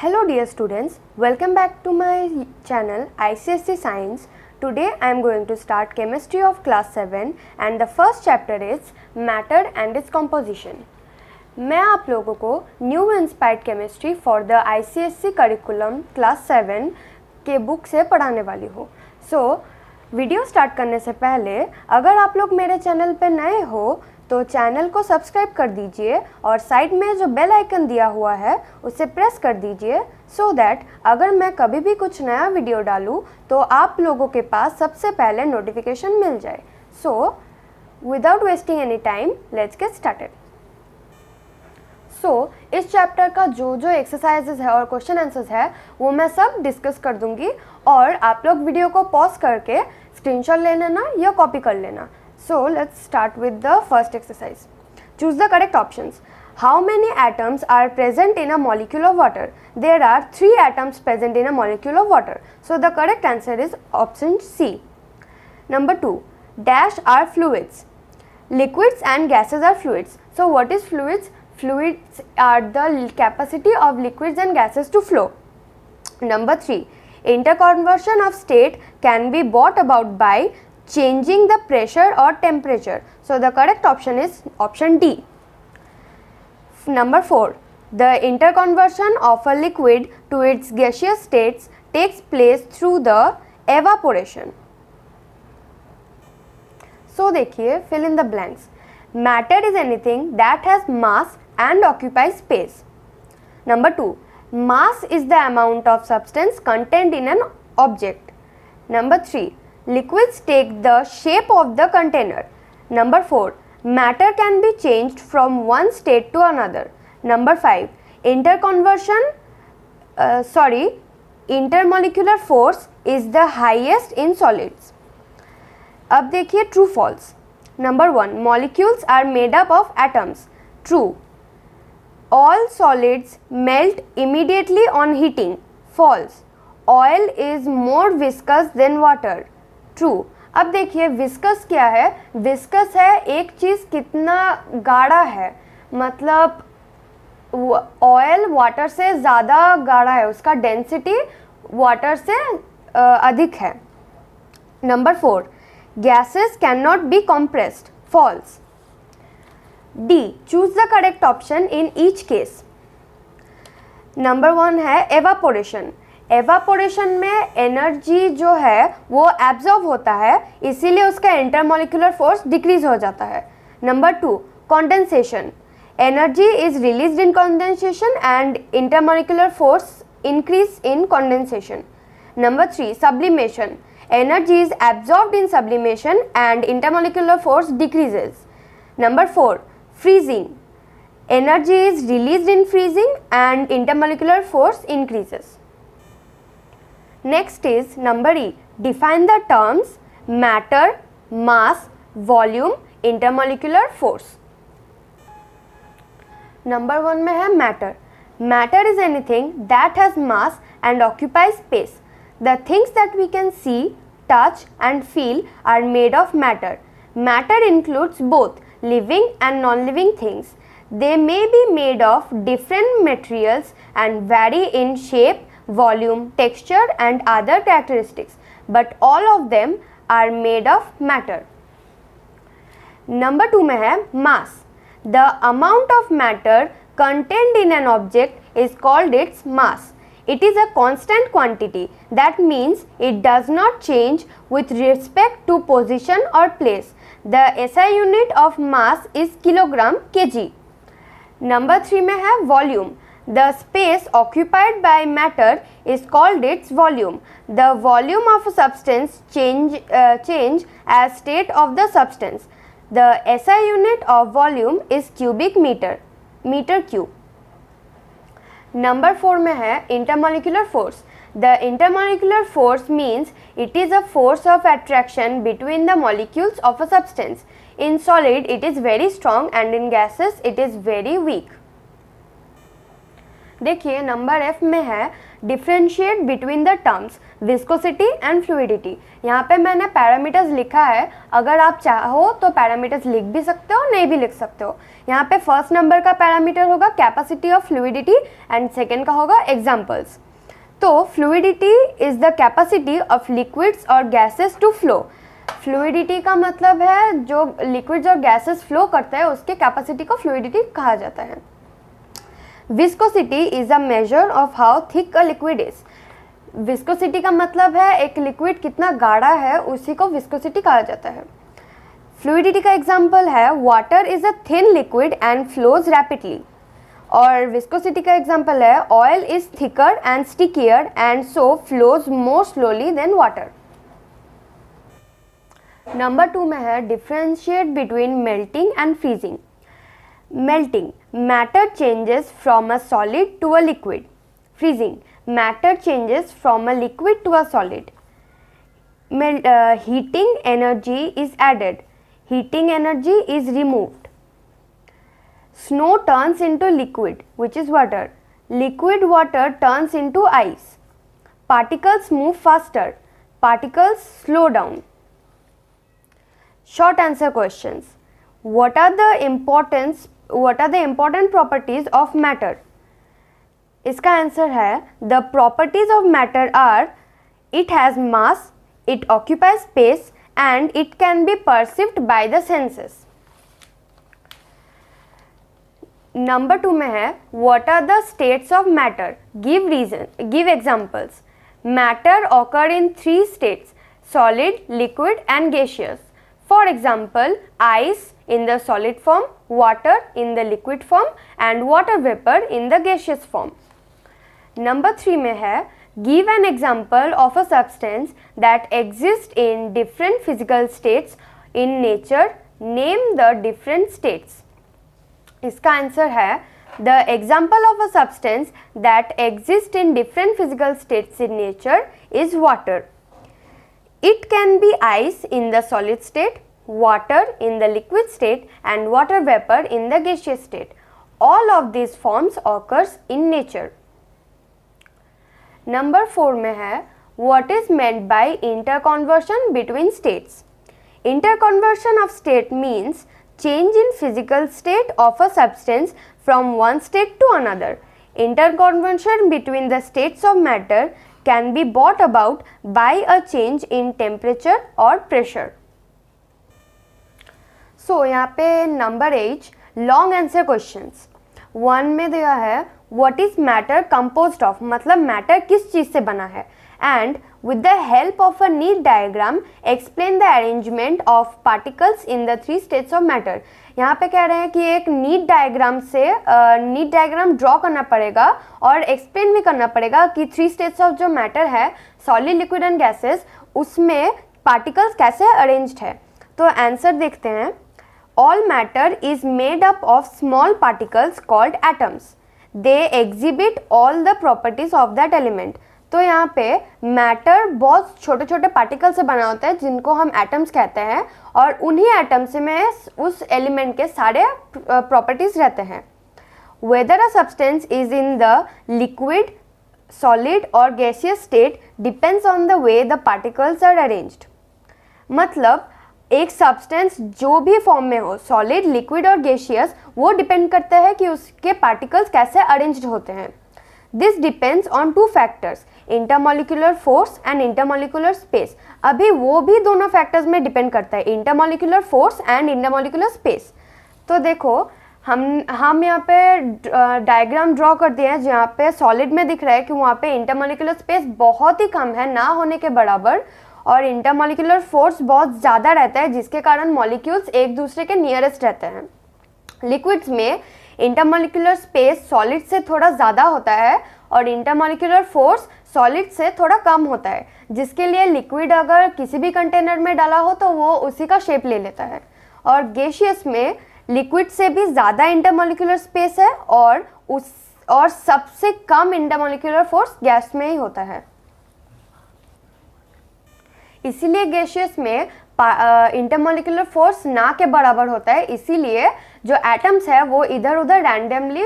Hello dear students, welcome back to my channel ICSE Science. Today I am going to start chemistry of class 7 and the first chapter is matter and its composition. मैं आप लोगों को new inspired chemistry for the ICSE curriculum class 7 के book से पढ़ाने वाली हूँ. Video start करने से पहले अगर आप लोग मेरे चैनल पे नए हो तो चैनल को सब्सक्राइब कर दीजिए और साइड में जो बेल आइकन दिया हुआ है उसे प्रेस कर दीजिए सो दैट अगर मैं कभी भी कुछ नया वीडियो डालूँ तो आप लोगों के पास सबसे पहले नोटिफिकेशन मिल जाए. So without wasting any time let's get started. इस चैप्टर का जो एक्सरसाइजेस है और क्वेश्चन आंसर्स है वो मैं सब डिस्कस कर दूंगी और आप लोग वीडियो को पॉज करके स्क्रीनशॉट ले लेना या कॉपी कर लेना. So let's start with the first exercise. Choose the correct options. How many atoms are present in a molecule of water? There are 3 atoms present in a molecule of water. So the correct answer is option C. Number 2. Dash are fluids. Liquids and gases are fluids. So what is fluids? Fluids are the capacity of liquids and gases to flow. Number 3. Interconversion of state can be brought about by changing the pressure or temperature. So the correct option is option D. Number 4. The interconversion of a liquid to its gaseous states takes place through the evaporation. So देखिए, fill in the blanks. Matter is anything that has mass and occupies space. Number 2. Mass is the amount of substance contained in an object. Number 3. Liquids take the shape of the container. Number 4. Matter can be changed from one state to another. Number 5. Intermolecular force is the highest in solids. अब देखिए true false. Number 1. Molecules are made up of atoms. True. All solids melt immediately on heating. False. Oil is more viscous than water. True. अब देखिए viscous क्या है. Viscous है एक चीज़ कितना गाढ़ा है, मतलब ऑयल वाटर से ज़्यादा गाढ़ा है, उसका डेंसिटी वाटर से अधिक है. Number 4. Gases can not be compressed. False. D. Choose the correct option in each case. Number 1 है एवापोरेशन. एवापोरेशन में एनर्जी जो है वो एब्जॉर्ब होता है, इसीलिए उसका इंटरमोलिकुलर फोर्स डिक्रीज हो जाता है. Number 2. Condensation. Energy is released in condensation and intermolecular force increase in condensation. Number 3. Sublimation. Energy is absorbed in sublimation and intermolecular force decreases. Number 4. Freezing. Energy is released in freezing and intermolecular force increases. Next is number E. Define the terms matter, mass, volume, intermolecular force. Number 1 में है matter. Matter is anything that has mass and occupies space. The things that we can see, touch and feel are made of matter. Matter includes both living and non-living things. They may be made of different materials and vary in shape, volume, texture and other characteristics, but all of them are made of matter. Number 2 में है mass. The amount of matter contained in an object is called its mass. It is a constant quantity. That means it does not change with respect to position or place. The SI unit of mass is kilogram kg. Number 3 में है volume. The space occupied by matter is called its volume. The volume of a substance change as state of the substance. The SI unit of volume is cubic meter, meter cube. Number 4 में है intermolecular force. The intermolecular force means it is a force of attraction between the molecules of a substance. In solid it is very strong and in gases it is very weak. देखिए number F में है differentiate between the terms viscosity and fluidity. यहाँ पे मैंने parameters लिखा है, अगर आप चाहो तो पैरामीटर्स लिख भी सकते हो, नहीं भी लिख सकते हो। यहाँ पे फर्स्ट नंबर का पैरामीटर होगा capacity of fluidity and second का होगा एग्जाम्पल्स। तो fluidity is the capacity of liquids और गैसेस टू फ्लो। फ्लूइडिटी का मतलब है जो लिक्विड्स और गैसेस फ्लो करते हैं उसके कैपेसिटी को फ्लूइडिटी कहा जाता है। Viscosity is a measure of how thick a liquid is. Viscosity का मतलब है एक लिक्विड कितना गाढ़ा है, उसी को विस्कोसिटी कहा जाता है। फ्लूइडिटी का एग्जाम्पल है water is a thin liquid and flows rapidly. और विस्कोसिटी का एग्जाम्पल है oil is thicker and stickier and so flows more slowly than water. Number 2 में है differentiate between melting and freezing. Melting, matter changes from a solid to a liquid. Freezing, matter changes from a liquid to a solid. Heating energy is added, heating energy is removed. Snow turns into liquid, which is water. Liquid water turns into ice. Particles move faster. Particles slow down. Short answer questions. What are the important properties of matter? इसका answer है the properties of matter are it has mass, it occupies space and it can be perceived by the senses. Number 2 में है what are the states of matter, give examples. Matter occur in 3 states, solid, liquid and gaseous. For example ice in the solid form, water in the liquid form and water vapour in the gaseous form. Number 3 में है give an example of a substance that exist in different physical states in nature, name the different states. इसका answer है the example of a substance that exist in different physical states in nature is water. It can be ice in the solid state, water in the liquid state and water vapour in the gaseous state. All of these forms occurs in nature. Number 4 में है what is meant by interconversion between states. Interconversion of state means change in physical state of a substance from one state to another. Interconversion between the states of matter can be brought about by a change in temperature or pressure. So यहाँ पे number 8 long answer questions. 1 में दिया है what is matter composed of, मतलब matter किस चीज़ से बना है, and with the help of a neat diagram explain the arrangement of particles in the 3 states of matter. यहाँ पे कह रहे हैं कि एक नीट डायग्राम ड्रॉ करना पड़ेगा और एक्सप्लेन भी करना पड़ेगा कि 3 स्टेट्स ऑफ जो मैटर है सॉलिड, लिक्विड एंड गैसेस, उसमें पार्टिकल्स कैसे अरेंज्ड है। तो आंसर देखते हैं। All matter is made up of small particles called atoms. They exhibit all the properties of that element. तो यहाँ पे मैटर बहुत छोटे छोटे पार्टिकल से बना होता है जिनको हम एटम्स कहते हैं, और उन्हीं एटम्स में उस एलिमेंट के सारे प्रॉपर्टीज रहते हैं। Whether a substance is in the liquid, solid और gaseous state depends on the way the particles are arranged. मतलब एक सब्सटेंस जो भी फॉर्म में हो, सॉलिड, लिक्विड और गैसियस, वो डिपेंड करता है कि उसके पार्टिकल्स कैसे अरेंज्ड होते हैं। This depends on 2 factors, intermolecular force and intermolecular space. अभी वो भी दोनों फैक्टर्स में डिपेंड करता है, intermolecular force and intermolecular space. तो देखो हम यहाँ पे डायग्राम ड्रॉ कर दिए हैं जहाँ पे सॉलिड में दिख रहा है कि वहाँ पे इंटरमॉलिक्यूलर स्पेस बहुत ही कम है, ना होने के बराबर, और इंटरमॉलिक्यूलर फोर्स बहुत ज़्यादा रहता है जिसके कारण मॉलिक्यूल्स एक दूसरे के नियरेस्ट रहते हैं। लिक्विड्स में इंटरमॉलिक्यूलर स्पेस सॉलिड से थोड़ा ज़्यादा होता है और इंटरमॉलिक्यूलर फोर्स सॉलिड से थोड़ा कम होता है, जिसके लिए लिक्विड अगर किसी भी कंटेनर में डाला हो तो वो उसी का शेप ले लेता है। और गैसियस में लिक्विड से भी ज़्यादा इंटरमॉलिक्यूलर स्पेस है और सबसे कम इंटरमॉलिक्यूलर फोर्स गैस में ही होता है। इसीलिए गैसियस में इंटरमॉलिक्यूलर फोर्स ना के बराबर होता है, इसीलिए जो एटम्स है वो इधर उधर रैंडमली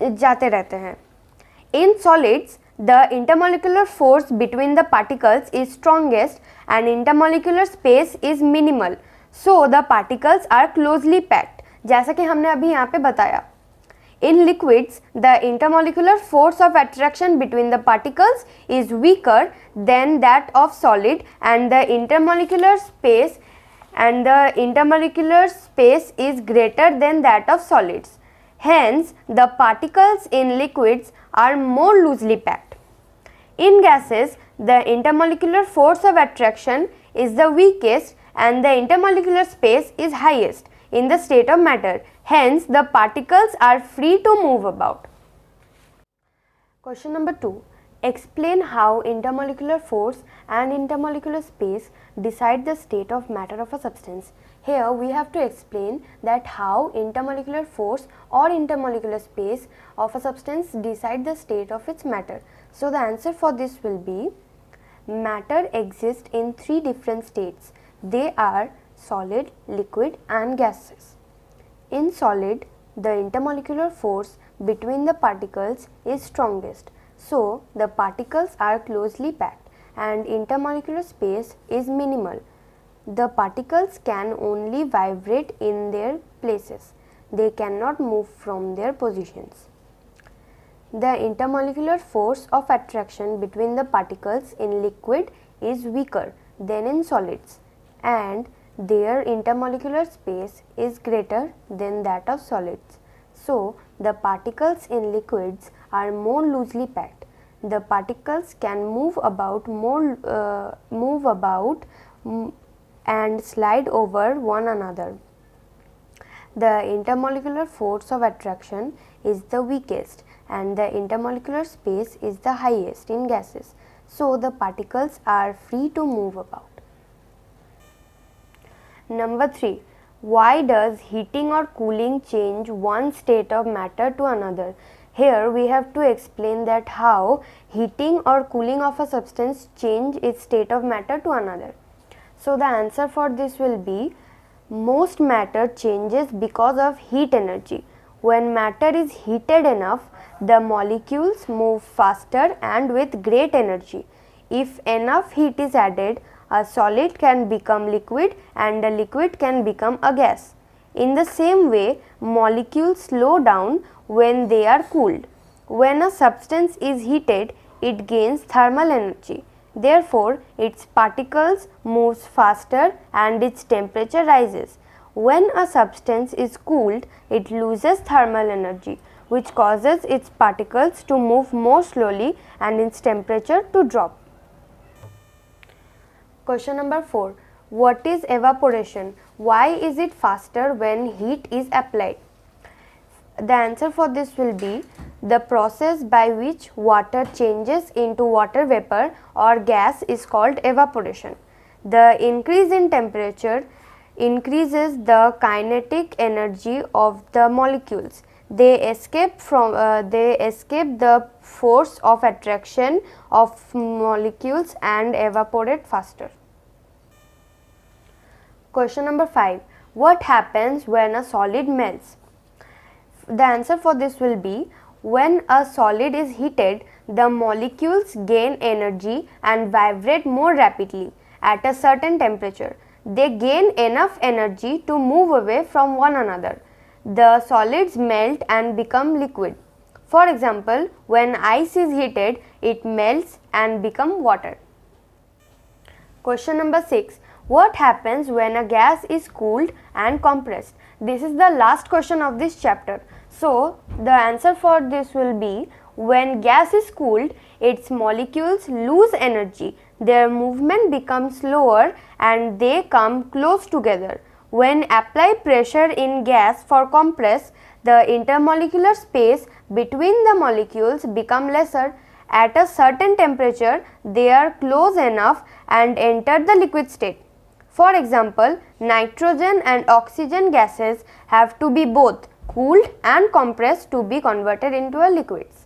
जाते रहते हैं। In solids the intermolecular force between the particles is strongest and intermolecular space is minimal, so the particles are closely packed. जैसा कि हमने अभी यहाँ पे बताया. In liquids, the intermolecular force of attraction between the particles is weaker than that of solid, and the intermolecular space is greater than that of solids. Hence, the particles in liquids are more loosely packed. In gases, the intermolecular force of attraction is the weakest and the intermolecular space is highest in the state of matter. Hence, the particles are free to move about. Question number 2. Explain how intermolecular force and intermolecular space decide the state of matter of a substance. Here we have to explain that how intermolecular force or intermolecular space of a substance decide the state of its matter. So the answer for this will be, matter exists in 3 different states. They are solid, liquid and gases. In solid, the intermolecular force between the particles is strongest. So, the particles are closely packed and intermolecular space is minimal. The particles can only vibrate in their places. They cannot move from their positions. The intermolecular force of attraction between the particles in liquid is weaker than in solids, and their intermolecular space is greater than that of solids. So, the particles in liquids are more loosely packed. The particles can move about and slide over one another. The intermolecular force of attraction is the weakest and the intermolecular space is the highest in gases. So, the particles are free to move about. Number 3. Why does heating or cooling change one state of matter to another? Here we have to explain that how heating or cooling of a substance change its state of matter to another. So the answer for this will be, most matter changes because of heat energy. When matter is heated enough, the molecules move faster and with great energy. If enough heat is added, a solid can become liquid and a liquid can become a gas. In the same way, molecules slow down when they are cooled. When a substance is heated, it gains thermal energy. Therefore, its particles moves faster and its temperature rises. When a substance is cooled, it loses thermal energy, which causes its particles to move more slowly and its temperature to drop. Question number 4. What is evaporation? Why is it faster when heat is applied? The answer for this will be, the process by which water changes into water vapor or gas is called evaporation. The increase in temperature increases the kinetic energy of the molecules. They escape the force of attraction of molecules and evaporate faster. Question number 5. What happens when a solid melts? The answer for this will be, when a solid is heated, the molecules gain energy and vibrate more rapidly at a certain temperature. They gain enough energy to move away from one another. The solids melt and become liquid. For example, when ice is heated, it melts and becomes water. Question number 6. What happens when a gas is cooled and compressed? This is the last question of this chapter. So, the answer for this will be, when gas is cooled, its molecules lose energy. Their movement becomes slower and they come close together. When apply pressure in gas for compress, the intermolecular space between the molecules become lesser. At a certain temperature, they are close enough and enter the liquid state. For example, nitrogen and oxygen gases have to be both cooled and compressed to be converted into a liquids.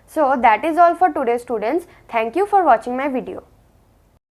So that is all for today, students. Thank you for watching my video.